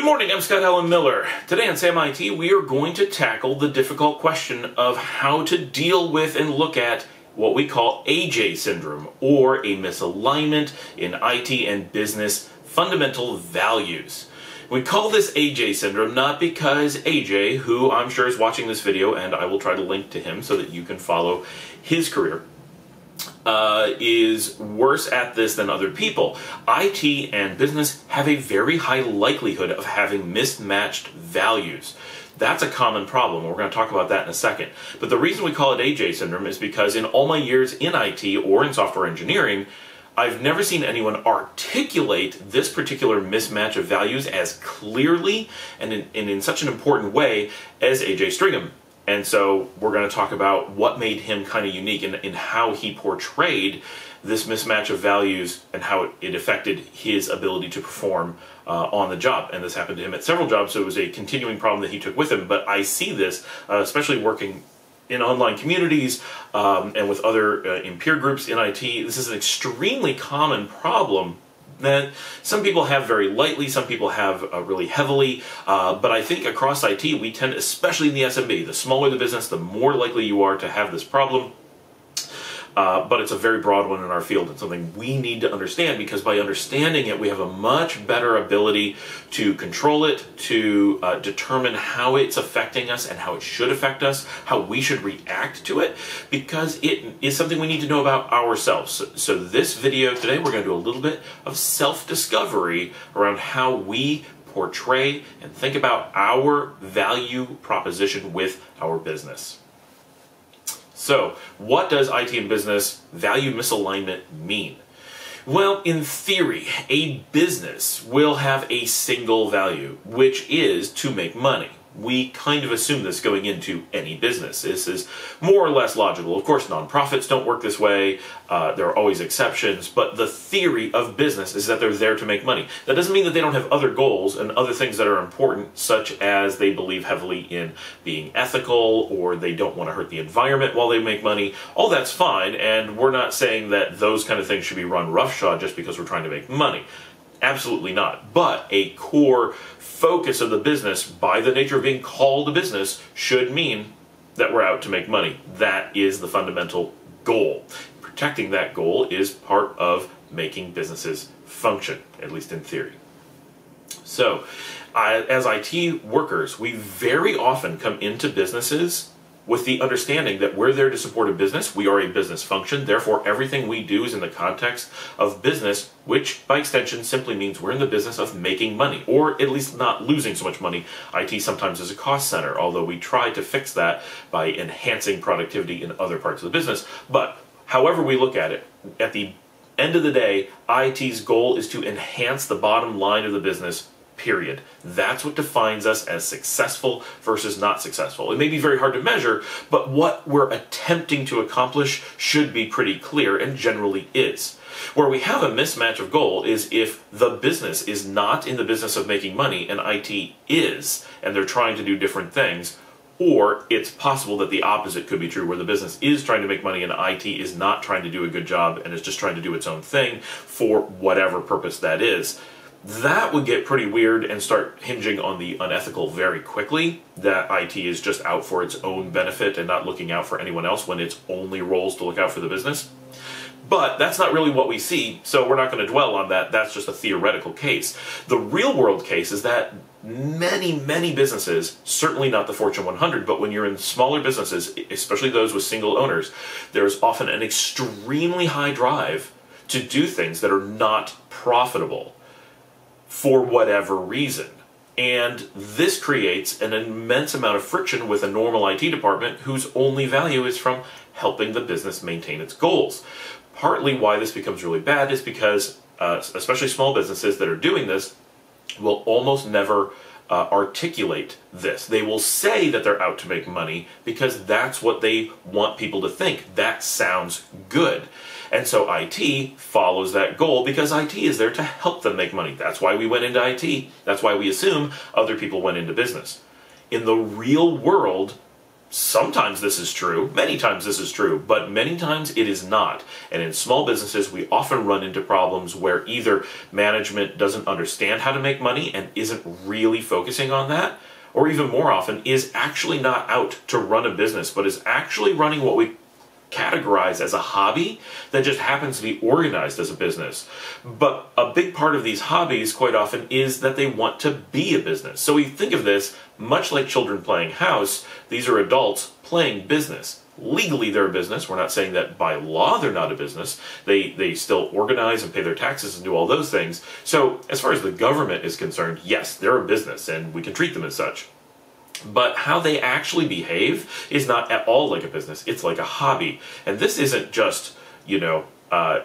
Good morning, I'm Scott Helen Miller. Today on Sam IT, we are going to tackle the difficult question of how to deal with and look at what we call AJ syndrome, or a misalignment in IT and business fundamental values. We call this AJ syndrome not because AJ, who I'm sure is watching this video, and I will try to link to him so that you can follow his career, is worse at this than other people. IT and business have a very high likelihood of having mismatched values. That's a common problem. We're going to talk about that in a second. But the reason we call it AJ syndrome is because in all my years in IT or in software engineering, I've never seen anyone articulate this particular mismatch of values as clearly and in such an important way as AJ Stringham. And so we're going to talk about what made him kind of unique in how he portrayed this mismatch of values and how it affected his ability to perform on the job. And this happened to him at several jobs, so it was a continuing problem that he took with him. But I see this, especially working in online communities and with other in peer groups in IT. This is an extremely common problem that some people have very lightly, some people have really heavily, but I think across IT we tend, especially in the SMB, the smaller the business, the more likely you are to have this problem. But it's a very broad one in our field and something we need to understand, because by understanding it we have a much better ability to control it, to determine how it's affecting us and how it should affect us, how we should react to it, because it is something we need to know about ourselves. So this video today we're going to do a little bit of self-discovery around how we portray and think about our value proposition with our business. So, what does IT and business value misalignment mean? Well, in theory, a business will have a single value, which is to make money. We kind of assume this going into any business. This is more or less logical. Of course, nonprofits don't work this way. There are always exceptions, but the theory of business is that they're there to make money. That doesn't mean that they don't have other goals and other things that are important, such as they believe heavily in being ethical, or they don't want to hurt the environment while they make money. All that's fine, and we're not saying that those kind of things should be run roughshod just because we're trying to make money. Absolutely not. But a core focus of the business, by the nature of being called a business, should mean that we're out to make money. That is the fundamental goal. Protecting that goal is part of making businesses function, at least in theory. So, as IT workers, we very often come into businesses with the understanding that we're there to support a business. We are a business function, therefore everything we do is in the context of business, which by extension simply means we're in the business of making money, or at least not losing so much money. IT sometimes is a cost center, although we try to fix that by enhancing productivity in other parts of the business. But however we look at it, at the end of the day, IT's goal is to enhance the bottom line of the business, period. That's what defines us as successful versus not successful. It may be very hard to measure, but what we're attempting to accomplish should be pretty clear, and generally is. Where we have a mismatch of goal is if the business is not in the business of making money and IT is, and they're trying to do different things. Or it's possible that the opposite could be true, where the business is trying to make money and IT is not trying to do a good job and is just trying to do its own thing for whatever purpose that is. That would get pretty weird and start hinging on the unethical very quickly, that IT is just out for its own benefit and not looking out for anyone else when its only role is to look out for the business. But that's not really what we see, so we're not going to dwell on that. That's just a theoretical case. The real world case is that many businesses, certainly not the Fortune 100, but when you're in smaller businesses, especially those with single owners, there's often an extremely high drive to do things that are not profitable for whatever reason. And this creates an immense amount of friction with a normal IT department whose only value is from helping the business maintain its goals. Partly why this becomes really bad is because, especially small businesses that are doing this, will almost never articulate this. They will say that they're out to make money because that's what they want people to think. That sounds good. And so IT follows that goal because IT is there to help them make money. That's why we went into IT. That's why we assume other people went into business. In the real world, Sometimes this is true, many times this is true, but many times it is not. And in small businesses, we often run into problems where either management doesn't understand how to make money and isn't really focusing on that, or even more often is actually not out to run a business, but is actually running what we categorize as a hobby that just happens to be organized as a business. But a big part of these hobbies quite often is that they want to be a business. So we think of this much like children playing house. These are adults playing business. Legally they're a business. We're not saying that by law they're not a business. They still organize and pay their taxes and do all those things. So as far as the government is concerned, yes, they're a business and we can treat them as such. But how they actually behave is not at all like a business. It's like a hobby. And this isn't just,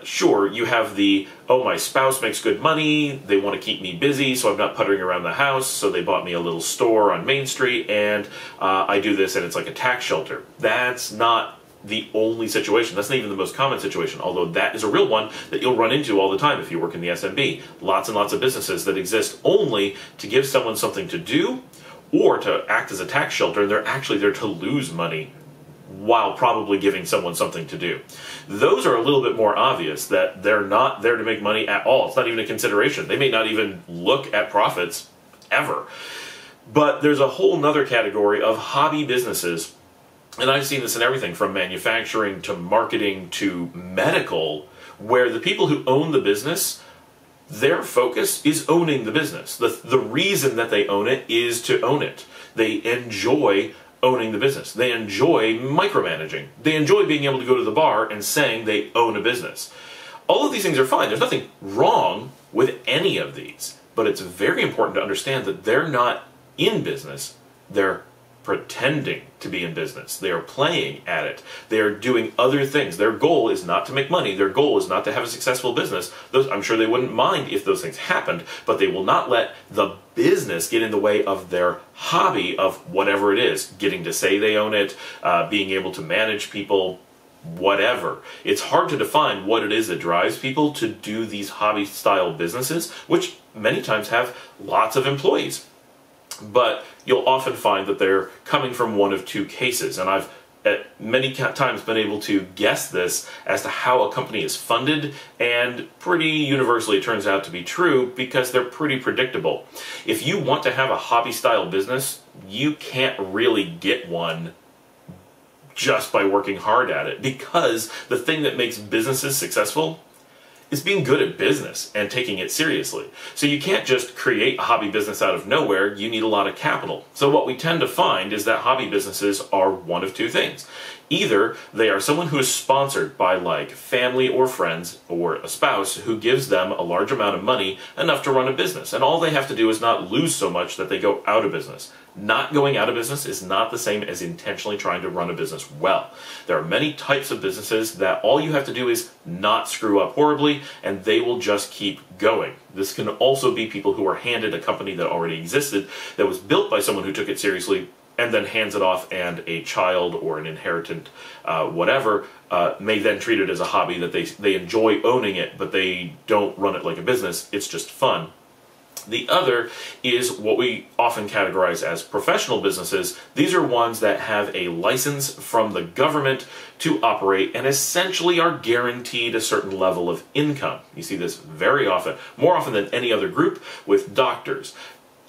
sure, you have the, oh, my spouse makes good money, they want to keep me busy, so I'm not puttering around the house, so they bought me a little store on Main Street, and I do this, and it's like a tax shelter. That's not the only situation. That's not even the most common situation, although that is a real one that you'll run into all the time if you work in the SMB. Lots and lots of businesses that exist only to give someone something to do, or to act as a tax shelter, and they're actually there to lose money while probably giving someone something to do. Those are a little bit more obvious, that they're not there to make money at all. It's not even a consideration. They may not even look at profits ever. But there's a whole nother category of hobby businesses, and I've seen this in everything from manufacturing to marketing to medical, where the people who own the business, their focus is owning the business. The reason that they own it is to own it. They enjoy owning the business. They enjoy micromanaging. They enjoy being able to go to the bar and saying they own a business. All of these things are fine. There's nothing wrong with any of these. But it's very important to understand that they're not in business. They're pretending to be in business. They are playing at it. They are doing other things. Their goal is not to make money. Their goal is not to have a successful business. I'm sure they wouldn't mind if those things happened, but they will not let the business get in the way of their hobby of whatever it is. Getting to say they own it, being able to manage people, whatever. It's hard to define what it is that drives people to do these hobby-style businesses, which many times have lots of employees. But you'll often find that they're coming from one of two cases, and I've at many times been able to guess this as to how a company is funded, and pretty universally it turns out to be true because they're pretty predictable. If you want to have a hobby-style business, you can't really get one just by working hard at it, because the thing that makes businesses successful is being good at business and taking it seriously. So you can't just create a hobby business out of nowhere. You need a lot of capital. So what we tend to find is that hobby businesses are one of two things. Either they are someone who is sponsored by like family or friends or a spouse who gives them a large amount of money, enough to run a business, and all they have to do is not lose so much that they go out of business. Not going out of business is not the same as intentionally trying to run a business well. There are many types of businesses that all you have to do is not screw up horribly, and they will just keep going. This can also be people who are handed a company that already existed, that was built by someone who took it seriously, and then hands it off, and a child or an inheritant, whatever, may then treat it as a hobby that they enjoy owning it, but they don't run it like a business. It's just fun. The other is what we often categorize as professional businesses. These are ones that have a license from the government to operate and essentially are guaranteed a certain level of income. You see this very often, more often than any other group, with doctors.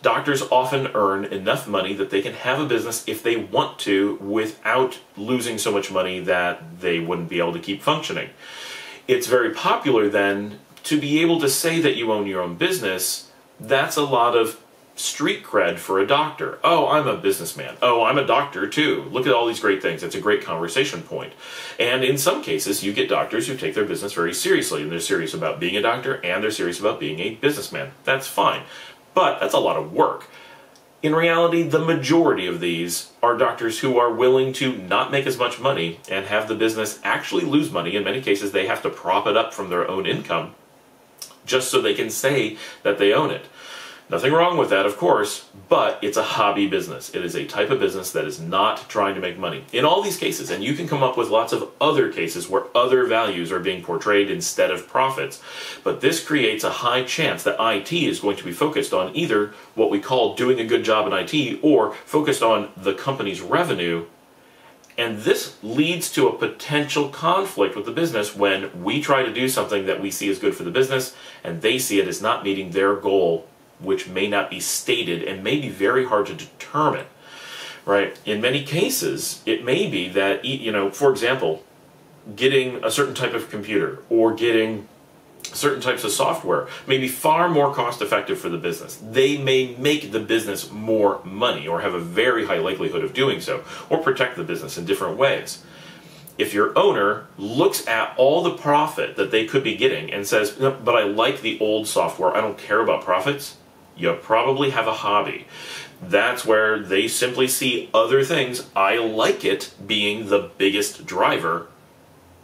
Doctors often earn enough money that they can have a business if they want to without losing so much money that they wouldn't be able to keep functioning. It's very popular then to be able to say that you own your own business. That's a lot of street cred for a doctor. Oh, I'm a businessman. Oh, I'm a doctor too. Look at all these great things. It's a great conversation point. And in some cases, you get doctors who take their business very seriously, and they're serious about being a doctor, and they're serious about being a businessman. That's fine. But that's a lot of work. In reality, the majority of these are doctors who are willing to not make as much money and have the business actually lose money. In many cases, they have to prop it up from their own income just so they can say that they own it. Nothing wrong with that, of course, but it's a hobby business. It is a type of business that is not trying to make money. In all these cases, and you can come up with lots of other cases where other values are being portrayed instead of profits, but this creates a high chance that IT is going to be focused on either what we call doing a good job in IT, or focused on the company's revenue, And this leads to a potential conflict with the business when we try to do something that we see as good for the business and they see it as not meeting their goal, which may not be stated and may be very hard to determine, right? In many cases, it may be that, for example, getting a certain type of computer or getting certain types of software may be far more cost effective for the business. They may make the business more money or have a very high likelihood of doing so, or protect the business in different ways. If your owner looks at all the profit that they could be getting and says, no, but I like the old software, I don't care about profits, you probably have a hobby. That's where they simply see other things, I like it, being the biggest driver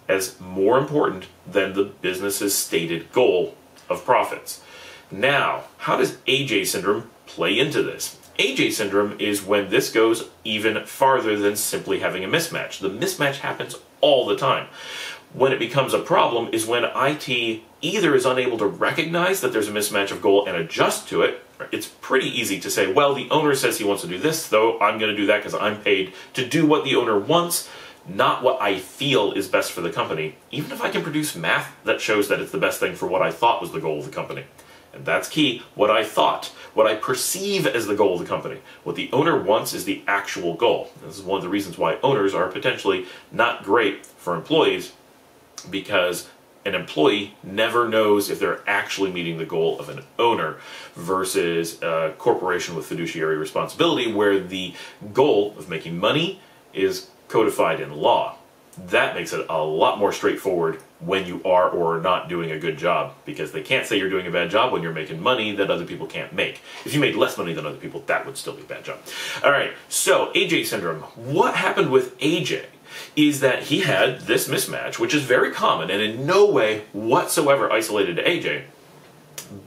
as more important than the business's stated goal of profits. Now, how does AJ syndrome play into this? AJ syndrome is when this goes even farther than simply having a mismatch. The mismatch happens all the time. When it becomes a problem is when IT either is unable to recognize that there's a mismatch of goal and adjust to it. It's pretty easy to say, well, the owner says he wants to do this, though I'm going to do that because I'm paid to do what the owner wants, not what I feel is best for the company, even if I can produce math that shows that it's the best thing for what I thought was the goal of the company. And that's key, what I thought, what I perceive as the goal of the company. What the owner wants is the actual goal. This is one of the reasons why owners are potentially not great for employees, because an employee never knows if they're actually meeting the goal of an owner versus a corporation with fiduciary responsibility where the goal of making money is codified in law. That makes it a lot more straightforward when you are or are not doing a good job, because they can't say you're doing a bad job when you're making money that other people can't make. If you made less money than other people, that would still be a bad job. All right, so AJ syndrome. What happened with AJ is that he had this mismatch, which is very common and in no way whatsoever isolated to AJ.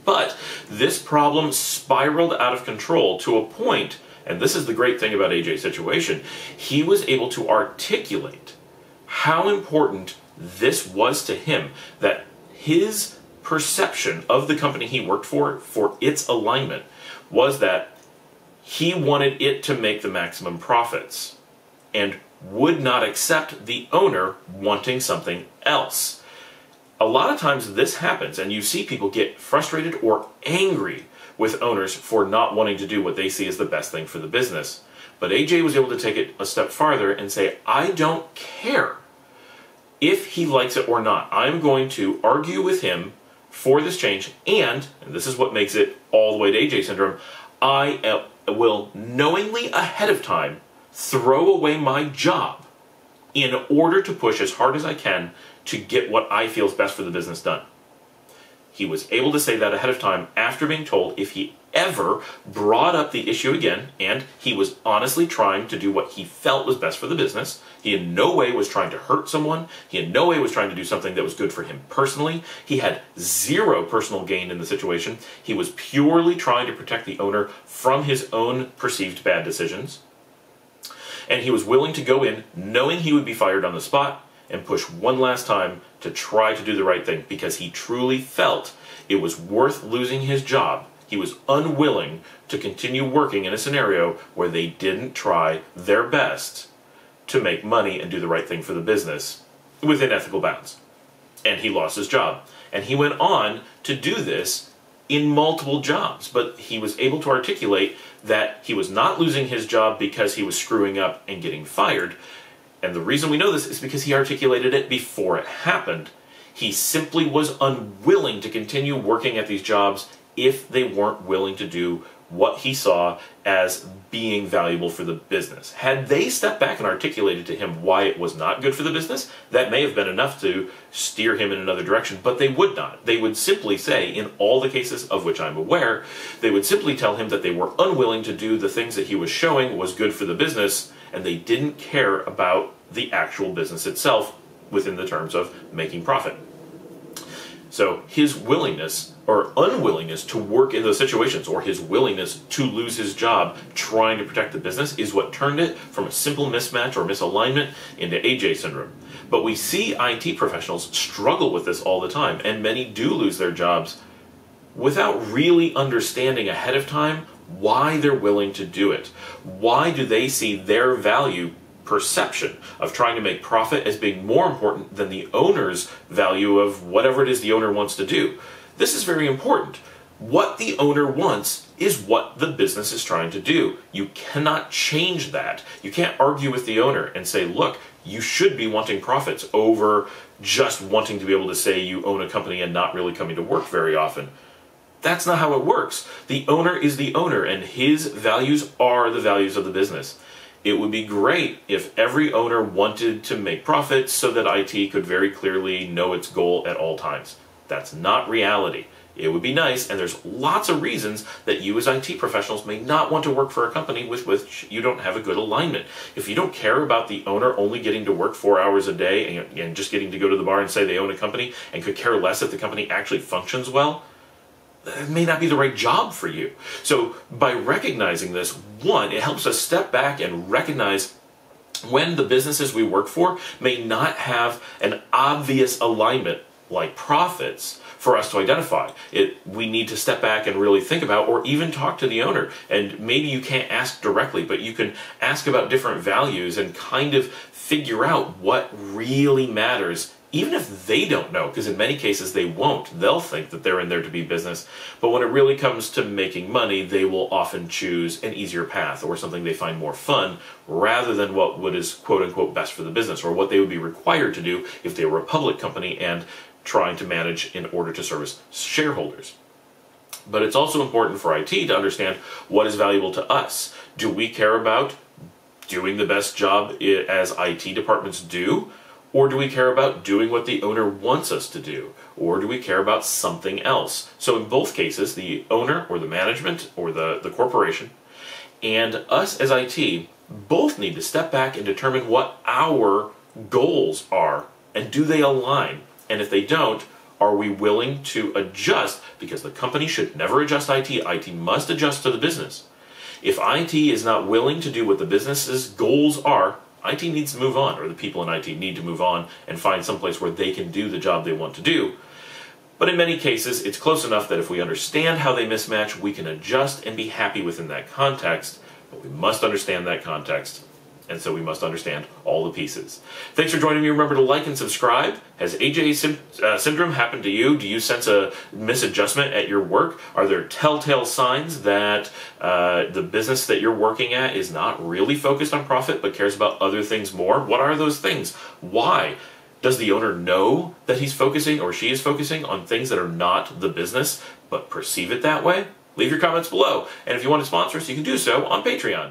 But this problem spiraled out of control to a point, and this is the great thing about AJ's situation, he was able to articulate how important this was to him, that his perception of the company he worked for its alignment, was that he wanted it to make the maximum profits and would not accept the owner wanting something else. A lot of times this happens, and you see people get frustrated or angry with owners for not wanting to do what they see as the best thing for the business. But AJ was able to take it a step farther and say, I don't care if he likes it or not. I'm going to argue with him for this change, and this is what makes it all the way to AJ syndrome, I will knowingly ahead of time throw away my job in order to push as hard as I can to get what I feel is best for the business done. He was able to say that ahead of time after being told if he ever brought up the issue again, and he was honestly trying to do what he felt was best for the business. He in no way was trying to hurt someone. He in no way was trying to do something that was good for him personally. He had zero personal gain in the situation. He was purely trying to protect the owner from his own perceived bad decisions. And he was willing to go in knowing he would be fired on the spot and push one last time to try to do the right thing, because he truly felt it was worth losing his job. He was unwilling to continue working in a scenario where they didn't try their best to make money and do the right thing for the business within ethical bounds. And he lost his job. And he went on to do this in multiple jobs, but he was able to articulate that he was not losing his job because he was screwing up and getting fired. And the reason we know this is because he articulated it before it happened. He simply was unwilling to continue working at these jobs if they weren't willing to do what he saw as being valuable for the business. Had they stepped back and articulated to him why it was not good for the business, that may have been enough to steer him in another direction, but they would not. They would simply say, in all the cases of which I'm aware, they would simply tell him that they were unwilling to do the things that he was showing was good for the business, and they didn't care about the actual business itself within the terms of making profit. So his willingness or unwillingness to work in those situations, or his willingness to lose his job trying to protect the business, is what turned it from a simple mismatch or misalignment into AJ syndrome. But we see IT professionals struggle with this all the time, and many do lose their jobs without really understanding ahead of time why they're willing to do it. Why do they see their value perception of trying to make profit as being more important than the owner's value of whatever it is the owner wants to do. This is very important. What the owner wants is what the business is trying to do. You cannot change that. You can't argue with the owner and say, look, you should be wanting profits over just wanting to be able to say you own a company and not really coming to work very often. That's not how it works. The owner is the owner, and his values are the values of the business. It would be great if every owner wanted to make profits so that IT could very clearly know its goal at all times. That's not reality. It would be nice, and there's lots of reasons that you as IT professionals may not want to work for a company with which you don't have a good alignment. If you don't care about the owner only getting to work 4 hours a day and just getting to go to the bar and say they own a company and could care less if the company actually functions well, it may not be the right job for you. So by recognizing this, one, it helps us step back and recognize when the businesses we work for may not have an obvious alignment like profits for us to identify. We need to step back and really think about, or even talk to the owner. And maybe you can't ask directly, but you can ask about different values and kind of figure out what really matters, even if they don't know, because in many cases they won't. They'll think that they're in there to be business, but when it really comes to making money, they will often choose an easier path or something they find more fun rather than what is quote-unquote best for the business, or what they would be required to do if they were a public company and trying to manage in order to service shareholders. But it's also important for IT to understand what is valuable to us. Do we care about doing the best job as IT departments do? Or do we care about doing what the owner wants us to do? Or do we care about something else? So in both cases, the owner or the management or the corporation and us as IT both need to step back and determine what our goals are, and do they align? And if they don't, are we willing to adjust? Because the company should never adjust IT. IT must adjust to the business. If IT is not willing to do what the business's goals are, IT needs to move on, or the people in IT need to move on and find someplace where they can do the job they want to do. But in many cases, it's close enough that if we understand how they mismatch, we can adjust and be happy within that context. But we must understand that context, and so we must understand all the pieces. Thanks for joining me. Remember to like and subscribe. Has AJ syndrome happened to you? Do you sense a misadjustment at your work? Are there telltale signs that the business that you're working at is not really focused on profit but cares about other things more? What are those things? Why? Does the owner know that he's focusing or she is focusing on things that are not the business but perceive it that way? Leave your comments below. And if you want to sponsor us, you can do so on Patreon.